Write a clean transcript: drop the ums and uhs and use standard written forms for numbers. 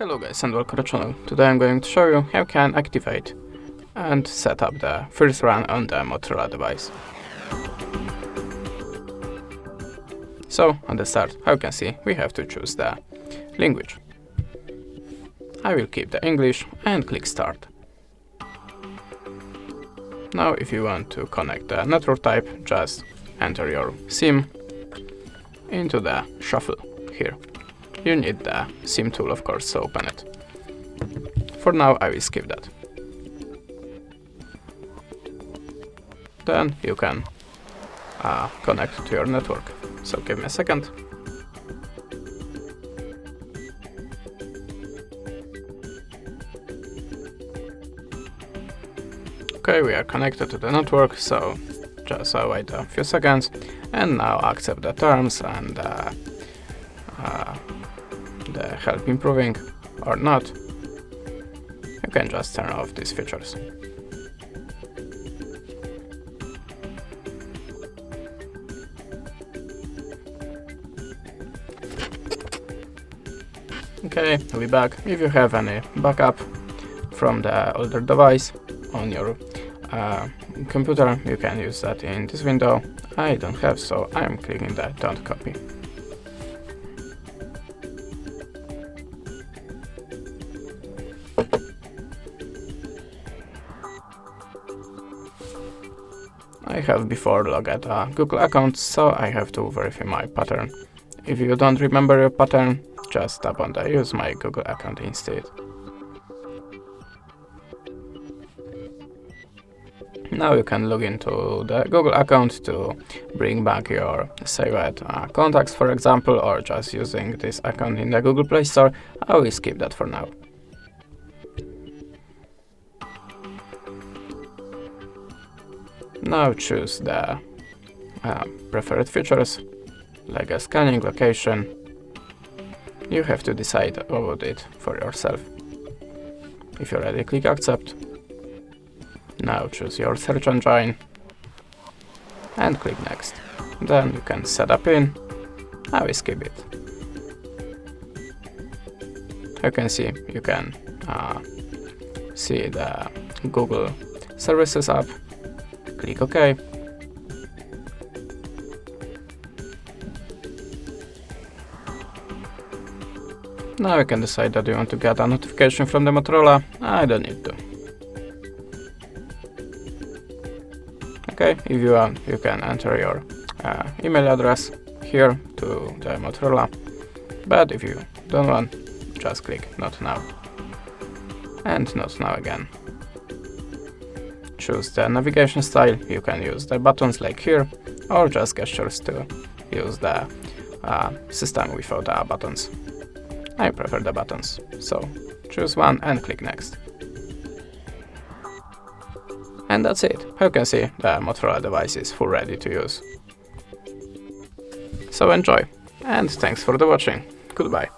Hello guys and welcome to the channel. Today I'm going to show you how you can activate and set up the first run on the Motorola device. So on the start, how you can see, we have to choose the language. I will keep the English and click start. Now if you want to connect the network type, just enter your SIM into the shuffle here. You need the SIM tool, of course, to open it. For now, I will skip that. Then you can connect to your network. So give me a second. Okay, we are connected to the network, so just wait a few seconds, and now accept the terms and the help improving or not. You can just turn off these features. Okay, we'll be back. If you have any backup from the older device on your computer, you can use that in this window. I don't have, so I'm clicking the don't copy. I have before logged a Google account, so I have to verify my pattern. If you don't remember your pattern, just tap on the use my Google account instead. Now you can log into the Google account to bring back your saved contacts, for example, or just using this account in the Google Play Store. I will skip that for now. Now choose the preferred features, like a scanning location. You have to decide about it for yourself. If you're ready, click accept. Now choose your search engine and click next. Then you can set up in. I will skip it. You can see, you can see the Google Services app. Click OK. Now you can decide that you want to get a notification from the Motorola. I don't need to. Okay, if you want, you can enter your email address here to the Motorola. But if you don't want, just click not now. And not now again. Choose the navigation style. You can use the buttons like here, or just gestures to use the system without the buttons. I prefer the buttons, so choose one and click next. And that's it. You can see the Motorola device is full ready to use. So enjoy, and thanks for the watching. Goodbye.